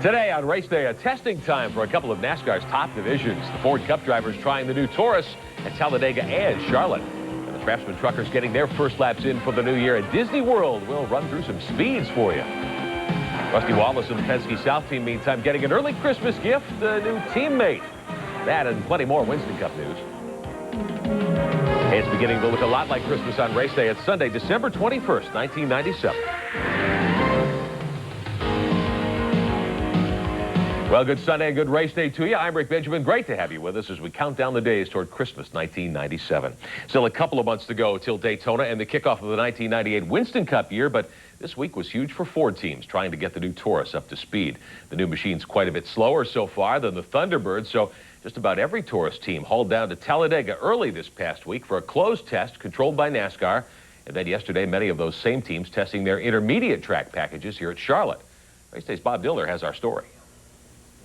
Today on Race Day, a testing time for a couple of NASCAR's top divisions. The Ford Cup drivers trying the new Taurus at Talladega and Charlotte. And the Craftsman truckers getting their first laps in for the new year at Disney World. We'll run through some speeds for you. Rusty Wallace and the Penske South team, meantime, getting an early Christmas gift, a new teammate. That and plenty more Winston Cup news. It's beginning to look a lot like Christmas on Race Day. It's Sunday, December 21st, 1997. Well, good Sunday and good race day to you. I'm Rick Benjamin. Great to have you with us as we count down the days toward Christmas 1997. Still a couple of months to go till Daytona and the kickoff of the 1998 Winston Cup year, but this week was huge for Ford teams trying to get the new Taurus up to speed. The new machine's quite a bit slower so far than the Thunderbird, so just about every Taurus team hauled down to Talladega early this past week for a closed test controlled by NASCAR. And then yesterday, many of those same teams testing their intermediate track packages here at Charlotte. Race Day's Bob Dillner has our story.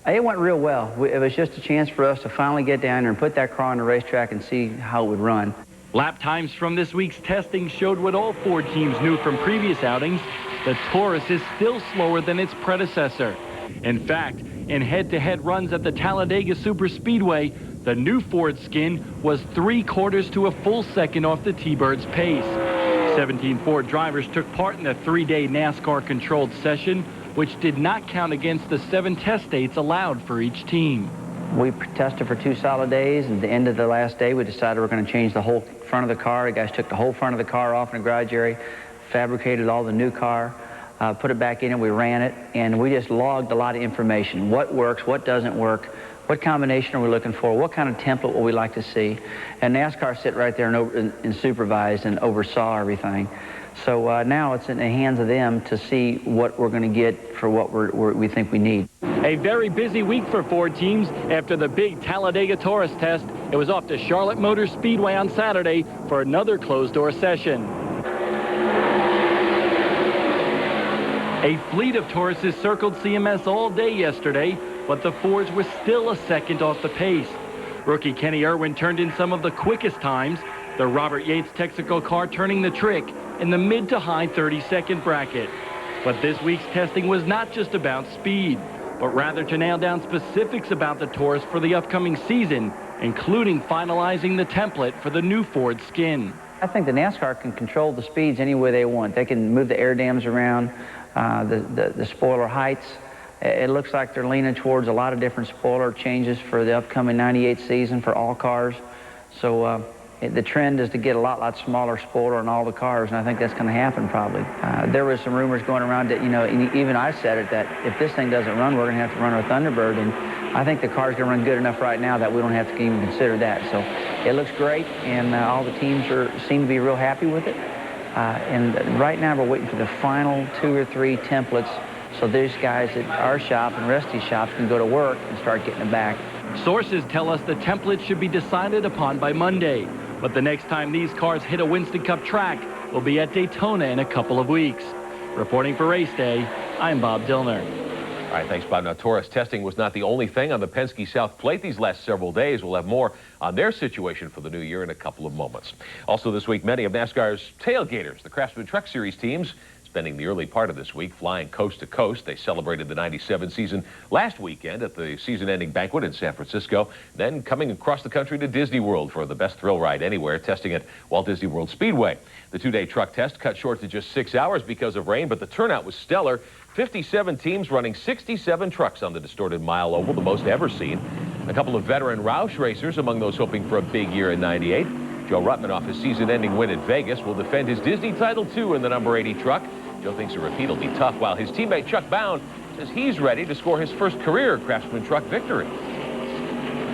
It went real well. It was just a chance for us to finally get down there and put that car on the racetrack and see how it would run. Lap times from this week's testing showed what all Ford teams knew from previous outings. The Taurus is still slower than its predecessor. In fact, in head-to-head runs at the Talladega Superspeedway, the new Ford skin was 3/4 to a full second off the T-Bird's pace. 17 Ford drivers took part in the 3-day NASCAR-controlled session, which did not count against the 7 test dates allowed for each team. We tested for 2 solid days, and at the end of the last day, we decided we're going to change the whole front of the car. The guys took the whole front of the car off in the garage area, fabricated all the new car, put it back in, and we ran it, and we just logged a lot of information. What works, what doesn't work, what combination are we looking for, what kind of template would we like to see. And NASCAR sit right there and supervised and oversaw everything. So now it's in the hands of them to see what we're going to get for what we think we need. A very busy week for Ford teams. After the big Talladega Taurus test, it was off to Charlotte Motor Speedway on Saturday for another closed-door session. A fleet of Tauruses circled CMS all day yesterday, but the Fords were still a second off the pace. Rookie Kenny Irwin turned in some of the quickest times, the Robert Yates Texaco car turning the trick in the mid to high 30-second bracket. But this week's testing was not just about speed, but rather to nail down specifics about the Taurus for the upcoming season, including finalizing the template for the new Ford skin. I think the NASCAR can control the speeds any way they want. They can move the air dams around, the spoiler heights. It looks like they're leaning towards a lot of different spoiler changes for the upcoming 98 season for all cars. So the trend is to get a lot smaller spoiler on all the cars, and I think that's going to happen probably. There was some rumors going around that, you know, even I said it, that if this thing doesn't run, we're going to have to run our Thunderbird, and I think the car's going to run good enough right now that we don't have to even consider that. So it looks great, and all the teams seem to be real happy with it. And right now we're waiting for the final 2 or 3 templates so these guys at our shop and Rusty's shops can go to work and start getting it back. Sources tell us the template should be decided upon by Monday. But the next time these cars hit a Winston Cup track will be at Daytona in a couple of weeks. Reporting for Race Day, I'm Bob Dillner. All right, thanks, Bob. Now, Taurus testing was not the only thing on the Penske South plate these last several days. We'll have more on their situation for the new year in a couple of moments. Also this week, many of NASCAR's tailgaters, the Craftsman Truck Series teams, spending the early part of this week flying coast to coast. They celebrated the 97 season last weekend at the season-ending banquet in San Francisco, then coming across the country to Disney World for the best thrill ride anywhere, testing at Walt Disney World Speedway. The 2-day truck test cut short to just 6 hours because of rain, but the turnout was stellar. 57 teams running 67 trucks on the distorted mile oval, the most ever seen. A couple of veteran Roush racers among those hoping for a big year in '98. Joe Ruttman, off his season-ending win at Vegas, will defend his Disney title too in the number 80 truck. Joe thinks a repeat will be tough, while his teammate Chuck Bound says he's ready to score his first career Craftsman truck victory.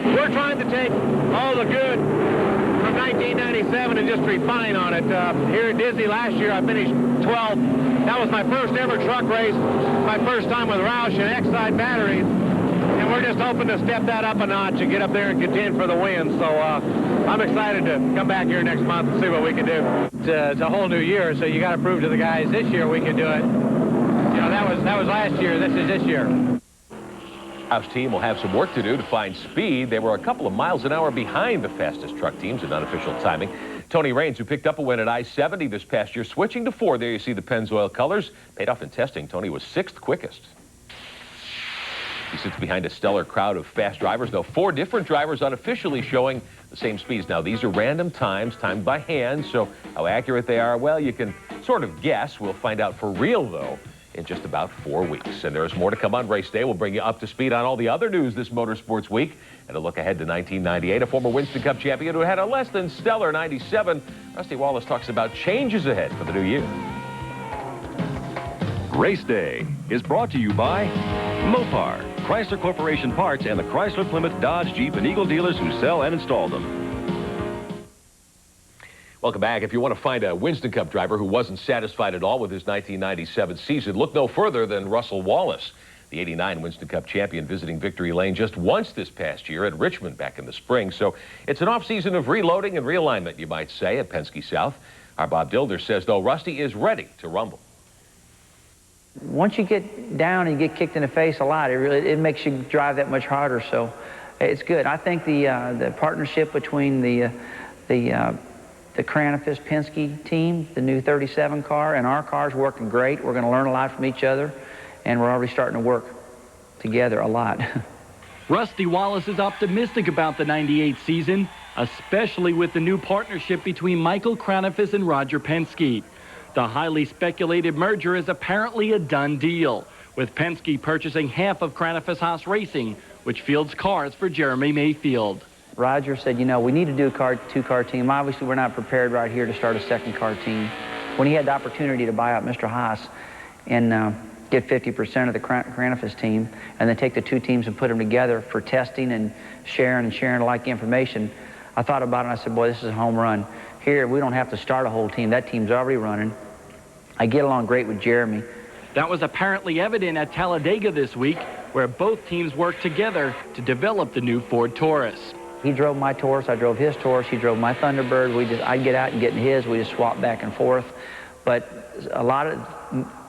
We're trying to take all the good from 1997 and just refine on it. Here at Disney last year, I finished 12th. That was my first ever truck race, my first time with Roush and X-Side batteries. And we're just hoping to step that up a notch and get up there and contend for the win. So I'm excited to come back here next month and see what we can do. It's a whole new year, so you got to prove to the guys this year we can do it. You know, that was last year. This is this year. House team will have some work to do to find speed. They were a couple of miles an hour behind the fastest truck teams in unofficial timing. Tony Raines, who picked up a win at I-70 this past year, switching to Ford. There you see the Pennzoil colors. Paid off in testing. Tony was 6th quickest. He sits behind a stellar crowd of fast drivers, though 4 different drivers unofficially showing the same speeds. Now, these are random times, timed by hand, so how accurate they are, well, you can sort of guess. We'll find out for real, though, in just about 4 weeks. And there's more to come on race day. We'll bring you up to speed on all the other news this motorsports week and a look ahead to 1998. A former Winston Cup champion who had a less than stellar 97. Rusty Wallace talks about changes ahead for the new year. Race Day is brought to you by Mopar, Chrysler Corporation Parts, and the Chrysler, Plymouth, Dodge, Jeep, and Eagle dealers who sell and install them. Welcome back. If you want to find a Winston Cup driver who wasn't satisfied at all with his 1997 season, look no further than Russell Wallace. The '89 Winston Cup champion visiting victory lane just once this past year at Richmond back in the spring. So it's an off-season of reloading and realignment, you might say, at Penske South. Our Bob Dildner says, though, Rusty is ready to rumble. Once you get down and you get kicked in the face a lot, it makes you drive that much harder. So it's good. I think the partnership between the Cranafis Penske team, the new 37 car, and our car is working great. We're going to learn a lot from each other, and we're already starting to work together a lot. Rusty Wallace is optimistic about the '98 season, especially with the new partnership between Michael Cranafis and Roger Penske. The highly speculated merger is apparently a done deal, with Penske purchasing half of Cranafis Haas Racing, which fields cars for Jeremy Mayfield. Roger said, you know, we need to do a two-car team. Obviously, we're not prepared right here to start a second car team. When he had the opportunity to buy out Mr. Haas and get 50% of the Cranafis team, and then take the 2 teams and put them together for testing and sharing alike information, I thought about it and I said, boy, this is a home run. Here, we don't have to start a whole team. That team's already running. I get along great with Jeremy. That was apparently evident at Talladega this week, where both teams worked together to develop the new Ford Taurus. He drove my Taurus, I drove his Taurus, he drove my Thunderbird. I'd get out and get in his, we just swapped back and forth. But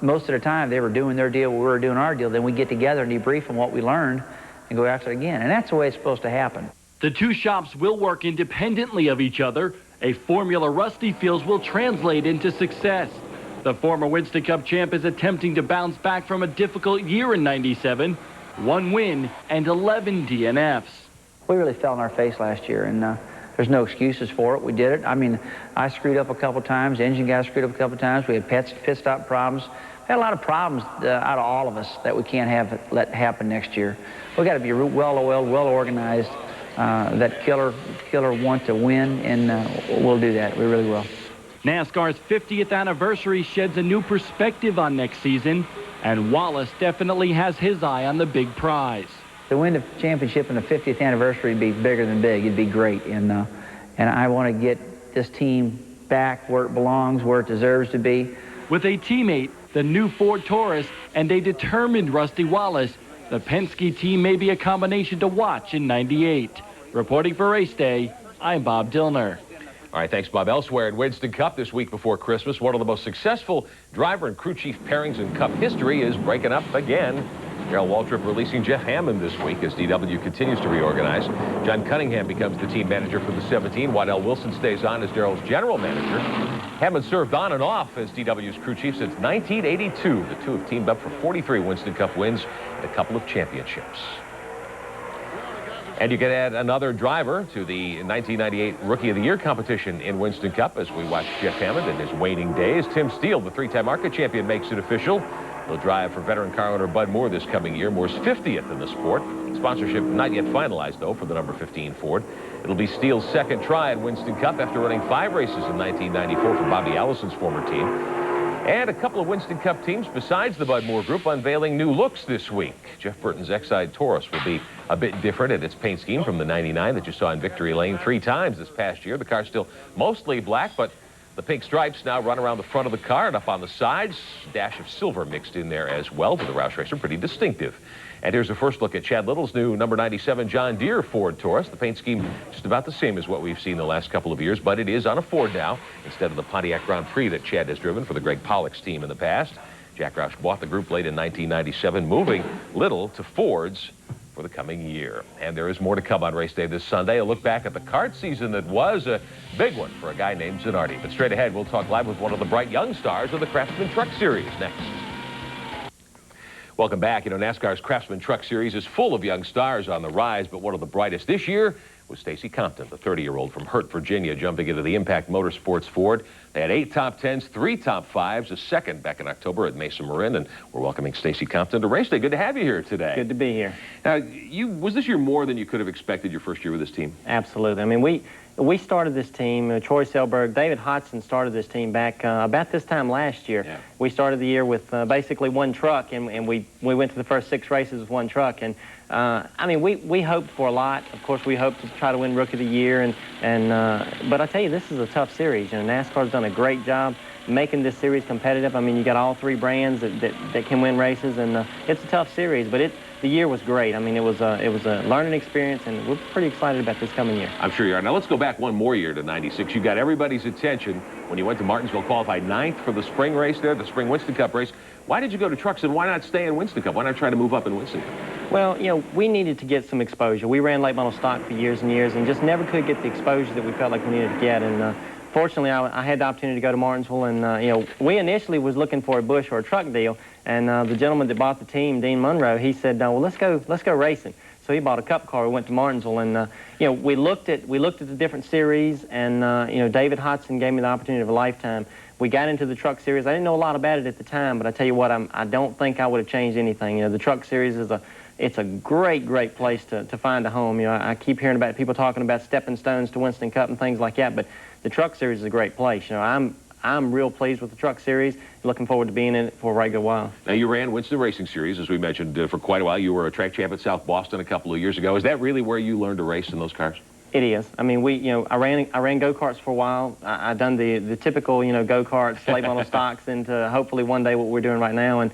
most of the time, they were doing their deal, we were doing our deal. Then we get together and debrief on what we learned and go after it again. And that's the way it's supposed to happen. The 2 shops will work independently of each other, a formula Rusty feels will translate into success. The former Winston Cup champ is attempting to bounce back from a difficult year in '97, 1 win and 11 DNFs. We really fell on our face last year, and there's no excuses for it. We did it. I mean, I screwed up a couple times, the engine guy screwed up a couple times, we had pit stop problems. We had a lot of problems out of all of us that we can't let happen next year. We've got to be well-oiled, well-organized, that killer want to win, and we'll do that. We really will. NASCAR's 50th anniversary sheds a new perspective on next season, and Wallace definitely has his eye on the big prize. To win the championship in the 50th anniversary would be bigger than big. It'd be great, and I want to get this team back where it belongs, where it deserves to be. With a teammate, the new Ford Taurus, and a determined Rusty Wallace, the Penske team may be a combination to watch in '98. Reporting for Race Day, I'm Bob Dillner. All right, thanks, Bob. Elsewhere in Winston Cup this week before Christmas, one of the most successful driver and crew chief pairings in Cup history is breaking up again. Darrell Waltrip releasing Jeff Hammond this week as DW continues to reorganize. John Cunningham becomes the team manager for the 17. Waddell Wilson stays on as Darrell's general manager. Hammond served on and off as DW's crew chief since 1982. The 2 have teamed up for 43 Winston Cup wins and a couple of championships. And you can add another driver to the 1998 Rookie of the Year competition in Winston Cup as we watch Jeff Hammond in his waning days. Tim Steele, the 3-time ARCA champion, makes it official. He'll drive for veteran car owner Bud Moore this coming year. Moore's 50th in the sport. Sponsorship not yet finalized, though, for the number 15 Ford. It'll be Steele's 2nd try at Winston Cup after running 5 races in 1994 for Bobby Allison's former team. And a couple of Winston Cup teams besides the Bud Moore Group unveiling new looks this week. Jeff Burton's Exide Taurus will be a bit different in its paint scheme from the '99 that you saw in victory lane 3 times this past year. The car's still mostly black, but the pink stripes now run around the front of the car and up on the sides. A dash of silver mixed in there as well for the Roush Racer. Pretty distinctive. And here's a first look at Chad Little's new number 97 John Deere Ford Taurus. The paint scheme just about the same as what we've seen the last couple of years, but it is on a Ford now instead of the Pontiac Grand Prix that Chad has driven for the Greg Pollock's team in the past. Jack Roush bought the group late in 1997, moving Little to Fords for the coming year. And there is more to come on race day this Sunday. A look back at the kart season that was a big one for a guy named Zanardi. But straight ahead, we'll talk live with one of the bright young stars of the Craftsman Truck Series next. Welcome back. You know, NASCAR's Craftsman Truck Series is full of young stars on the rise, but one of the brightest this year was Stacy Compton, the 30-year-old from Hurt, Virginia, jumping into the Impact Motorsports Ford. They had 8 top 10s, 3 top 5s, a second back in October at Mesa Marin, and we're welcoming Stacy Compton to RaceDay. Good to have you here today. Good to be here. Now, was this year more than you could have expected your first year with this team? Absolutely. I mean, we started this team, Troy Selberg, David Hodgson started this team back about this time last year. Yeah. We started the year with basically one truck, and we went to the first 6 races with one truck. And I mean, we hoped for a lot. Of course, we hoped to try to win Rookie of the Year, but I tell you, this is a tough series. You know, NASCAR's done a great job making this series competitive. I mean, you got all 3 brands that can win races, and it's a tough series, but the year was great. I mean, it was a learning experience, and we're pretty excited about this coming year. I'm sure you are. Now, let's go back one more year to '96. You got everybody's attention when you went to Martinsville, qualified 9th for the spring race there, the spring Winston Cup race. Why did you go to trucks, and why not stay in Winston Cup? Why not try to move up in Winston Cup? Well, you know, we needed to get some exposure. We ran late model stock for years and years and just never could get the exposure that we felt like we needed to get. And fortunately, I had the opportunity to go to Martinsville, and you know, we initially was looking for a Busch or a truck deal. And the gentleman that bought the team, Dean Monroe, he said, well, let's go racing. So he bought a cup car. We went to Martinsville, and you know, we looked at the different series, and you know, David Hodgson gave me the opportunity of a lifetime. We got into the truck series. I didn't know a lot about it at the time, but I tell you what, I don't think I would have changed anything. You know, the truck series is it's a great place to find a home. You know, I keep hearing about people talking about stepping stones to Winston Cup and things like that, but the truck series is a great place. You know, I'm real pleased with the truck series. Looking forward to being in it for a regular while. Now, you ran Winston Racing Series, as we mentioned, for quite a while. You were a track champ at South Boston a couple of years ago. Is that really where you learned to race in those cars? It is. I mean, you know, I ran go-karts for a while. I done the typical, you know, go-karts, late model stocks, into hopefully one day what we're doing right now. And,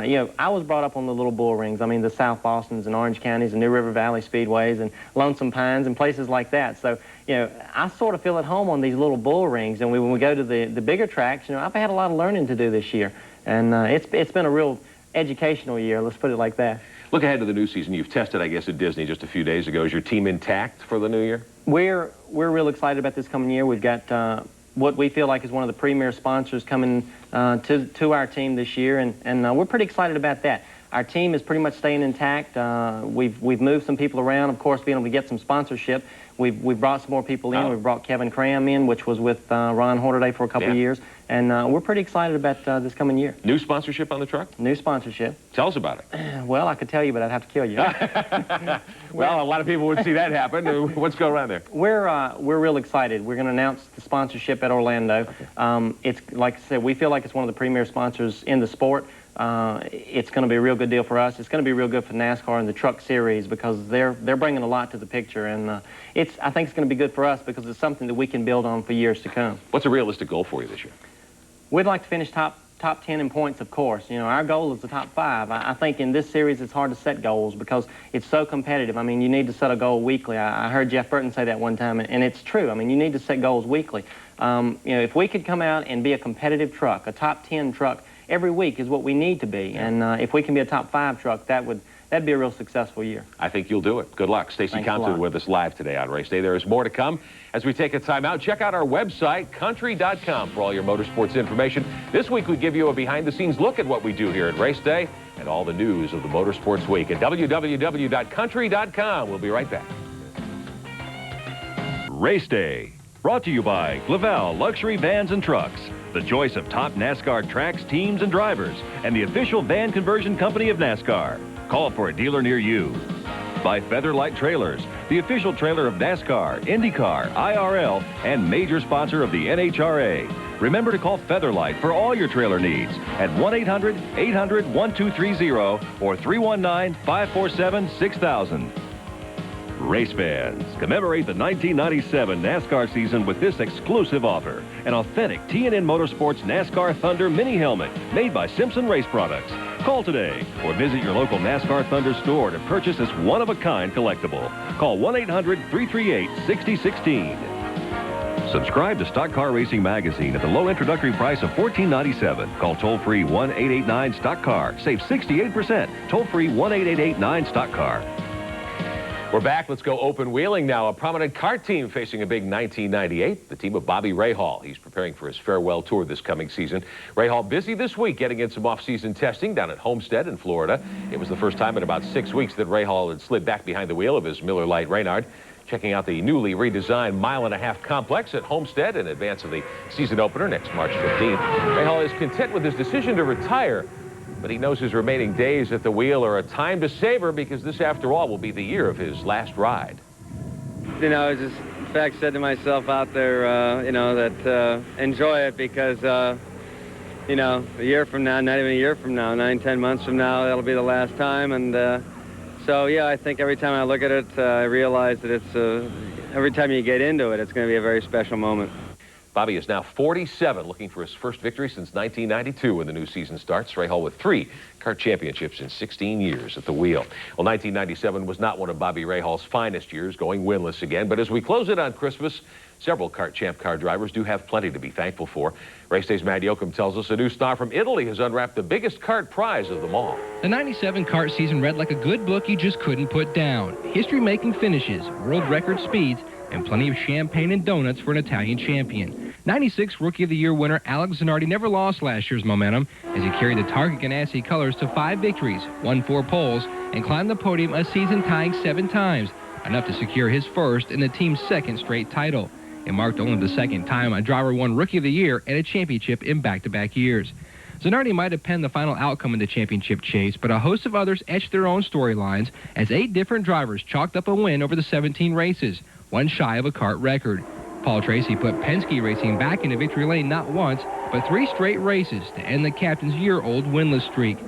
you know, I was brought up on the little bull rings. I mean, the South Bostons and Orange Counties and New River Valley Speedways and Lonesome Pines and places like that. So, you know, I sort of feel at home on these little bull rings. And when we go to the bigger tracks, you know, I've had a lot of learning to do this year. And it's been a real educational year, let's put it like that. Look ahead to the new season. You've tested, I guess, at Disney just a few days ago. Is your team intact for the new year? We're real excited about this coming year. We've got what we feel like is one of the premier sponsors coming to our team this year, and we're pretty excited about that. Our team is pretty much staying intact. We've moved some people around, of course, being able to get some sponsorship. We've brought some more people in. We've brought Kevin Cram in, which was with Ron Hornaday for a couple of years. And we're pretty excited about this coming year. New sponsorship on the truck? New sponsorship. Tell us about it. Well, I could tell you, but I'd have to kill you. Well, a lot of people would see that happen. What's going on there? We're real excited. We're going to announce the sponsorship at Orlando. Okay. It's, like I said, we feel like it's one of the premier sponsors in the sport. It's going to be a real good deal for us. It's going to be real good for NASCAR and the truck series because they're bringing a lot to the picture, and I think it's going to be good for us because it's something that we can build on for years to come. What's a realistic goal for you this year? We'd like to finish top 10 in points, of course. You know, our goal is the top 5. I think in this series it's hard to set goals because it's so competitive. I mean, you need to set a goal weekly. I heard Jeff Burton say that one time, and it's true. I mean, you need to set goals weekly. You know, if we could come out and be a competitive truck, a top 10 truck, every week is what we need to be. Yeah. And if we can be a top 5 truck, that'd be a real successful year. I think you'll do it. Good luck. Stacy Compton with us live today on RaceDay. There is more to come. As we take a time out, check out our website, country.com, for all your motorsports information. This week, we give you a behind-the-scenes look at what we do here at RaceDay and all the news of the Motorsports Week at www.country.com. We'll be right back. RaceDay, brought to you by Glavel Luxury Vans and Trucks, the choice of top NASCAR tracks, teams, and drivers, and the official van conversion company of NASCAR. Call for a dealer near you. By Featherlight Trailers, the official trailer of NASCAR, IndyCar, IRL, and major sponsor of the NHRA. Remember to call Featherlight for all your trailer needs at 1-800-800-1230 or 319-547-6000. Race fans, commemorate the 1997 NASCAR season with this exclusive offer. An authentic TNN Motorsports NASCAR Thunder mini helmet made by Simpson Race Products. Call today or visit your local NASCAR Thunder store to purchase this one-of-a-kind collectible. Call 1-800-338-6016. Subscribe to Stock Car Racing Magazine at the low introductory price of $14.97. Call toll-free 1-888-9-STOCK-CAR. Save 68%. Toll-free 1-888-9-STOCK-CAR. We're back. Let's go open wheeling now. A prominent kart team facing a big 1998, the team of Bobby Rahal. He's preparing for his farewell tour this coming season. Rahal busy this week getting in some off-season testing down at Homestead in Florida. It was the first time in about 6 weeks that Rahal had slid back behind the wheel of his Miller Lite Reynard. Checking out the newly redesigned 1.5 mile complex at Homestead in advance of the season opener next March 15th. Rahal is content with his decision to retire, but he knows his remaining days at the wheel are a time to savor because this, after all, will be the year of his last ride. You know, I just, in fact, said to myself out there, you know, that enjoy it because, you know, a year from now, not even a year from now, 9, 10 months from now, that'll be the last time. And so, yeah, I think every time I look at it, I realize that it's, every time you get into it, it's going to be a very special moment. Bobby is now 47, looking for his first victory since 1992 when the new season starts. Rahal with 3 kart championships in 16 years at the wheel. Well, 1997 was not one of Bobby Rahal's finest years, going winless again. But as we close it on Christmas, several kart champ car drivers do have plenty to be thankful for. RaceDay's Matt Yoakum tells us a new star from Italy has unwrapped the biggest kart prize of them all. The 97 kart season read like a good book you just couldn't put down. History-making finishes, world record speeds, and plenty of champagne and donuts for an Italian champion. 96 Rookie of the Year winner Alex Zanardi never lost last year's momentum as he carried the Target Ganassi colors to 5 victories, won 4 poles, and climbed the podium a season-tying 7 times, enough to secure his first and the team's 2nd straight title. It marked only the 2nd time a driver won Rookie of the Year and a championship in back-to-back years. Zanardi might have penned the final outcome in the championship chase, but a host of others etched their own storylines as 8 different drivers chalked up a win over the 17 races, one shy of a kart record. Paul Tracy put Penske Racing back into victory lane not once, but 3 straight races to end the captain's year-old winless streak.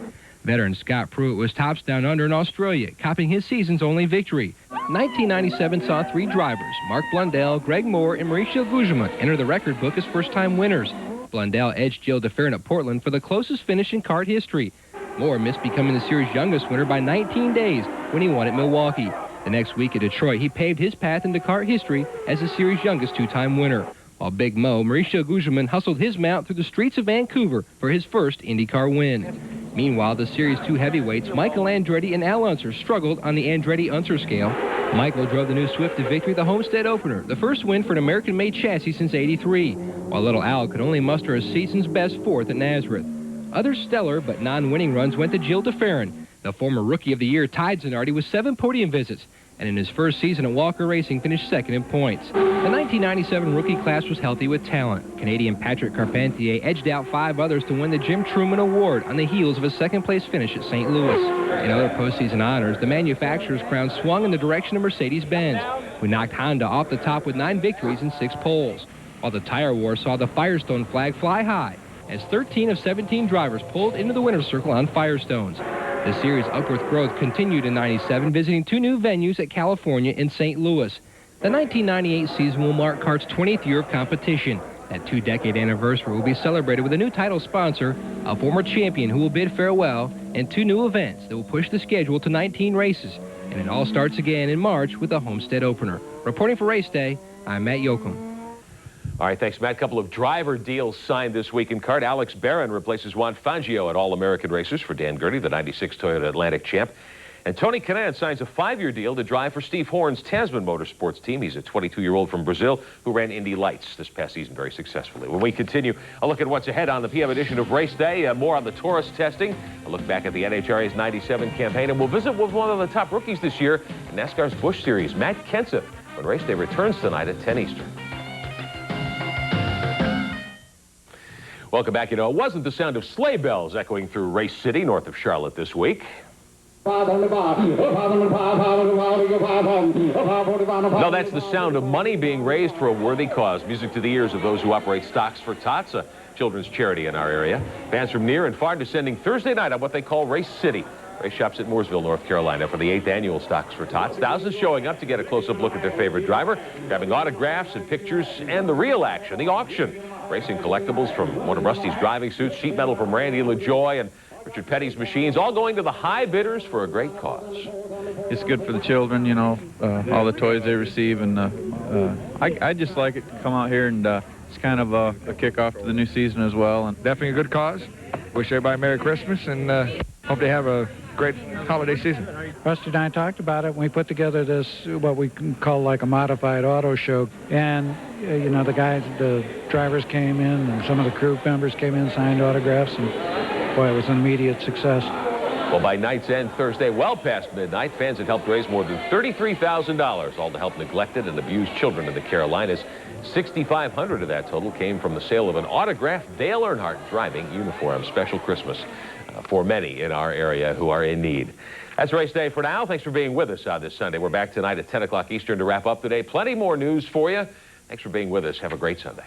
Veteran Scott Pruitt was tops down under in Australia, copping his season's only victory. 1997 saw 3 drivers, Mark Blundell, Greg Moore, and Mauricio Gugelmin, enter the record book as first-time winners. Blundell edged Gilles de Ferran at Portland for the closest finish in kart history. Moore missed becoming the series' youngest winner by 19 days when he won at Milwaukee. The next week at Detroit, he paved his path into kart history as the series' youngest 2-time winner. While Big Mo, Mauricio Gugelmin, hustled his mount through the streets of Vancouver for his first IndyCar win. Meanwhile, the series' 2 heavyweights, Michael Andretti and Al Unser, struggled on the Andretti-Unser scale. Michael drove the new Swift to victory at the Homestead opener, the first win for an American-made chassis since '83, while little Al could only muster a season's best 4th at Nazareth. Other stellar but non-winning runs went to Gilles de Ferran. The former Rookie of the Year tied Zanardi with 7 podium visits, and in his first season at Walker Racing finished 2nd in points. The 1997 rookie class was healthy with talent. Canadian Patrick Carpentier edged out 5 others to win the Jim Truman Award on the heels of a 2nd-place finish at St. Louis. In other postseason honors, the manufacturer's crown swung in the direction of Mercedes-Benz, who knocked Honda off the top with 9 victories and 6 poles, while the tire war saw the Firestone flag fly high as 13 of 17 drivers pulled into the winner's circle on Firestones. The series' upward growth continued in '97, visiting 2 new venues at California and St. Louis. The 1998 season will mark kart's 20th year of competition. That 2-decade anniversary will be celebrated with a new title sponsor, a former champion who will bid farewell, and 2 new events that will push the schedule to 19 races. And it all starts again in March with the Homestead opener. Reporting for Race Day, I'm Matt Yoakum. All right, thanks, Matt. A couple of driver deals signed this week in kart. Alex Barron replaces Juan Fangio at All-American Racers for Dan Gurney, the '96 Toyota Atlantic champ. And Tony Kanaan signs a 5-year deal to drive for Steve Horn's Tasman Motorsports team. He's a 22-year-old from Brazil who ran Indy Lights this past season very successfully. When we continue, a look at what's ahead on the PM edition of Race Day, more on the Taurus testing, a look back at the NHRA's '97 campaign, and we'll visit with one of the top rookies this year in NASCAR's Busch Series, Matt Kenseth, when Race Day returns tonight at 10 Eastern. Welcome back. You know, it wasn't the sound of sleigh bells echoing through Race City north of Charlotte this week. No, that's the sound of money being raised for a worthy cause. Music to the ears of those who operate Stocks for Tots, a children's charity in our area. Fans from near and far descending Thursday night on what they call Race City. Race shops at Mooresville, North Carolina for the 8th annual Stocks for Tots. Thousands showing up to get a close-up look at their favorite driver, grabbing autographs and pictures, and the real action, the auction. Racing collectibles from one of Rusty's driving suits, sheet metal from Randy LaJoy, and Richard Petty's machines, all going to the high bidders for a great cause. It's good for the children, you know, all the toys they receive, and I just like it to come out here, and it's kind of a kickoff to the new season as well. And definitely a good cause. Wish everybody Merry Christmas, and hope they have a great holiday season. Rusty and I talked about it when we put together this, what we can call like a modified auto show. And, you know, the drivers came in and some of the crew members came in, signed autographs, and boy, it was an immediate success. Well, by night's end Thursday, well past midnight, fans had helped raise more than $33,000, all to help neglected and abused children in the Carolinas. $6,500 of that total came from the sale of an autographed Dale Earnhardt driving uniform. Special Christmas for many in our area who are in need. That's race day for now. Thanks for being with us this Sunday. We're back tonight at 10 o'clock Eastern to wrap up the day. Plenty more news for you. Thanks for being with us. Have a great Sunday.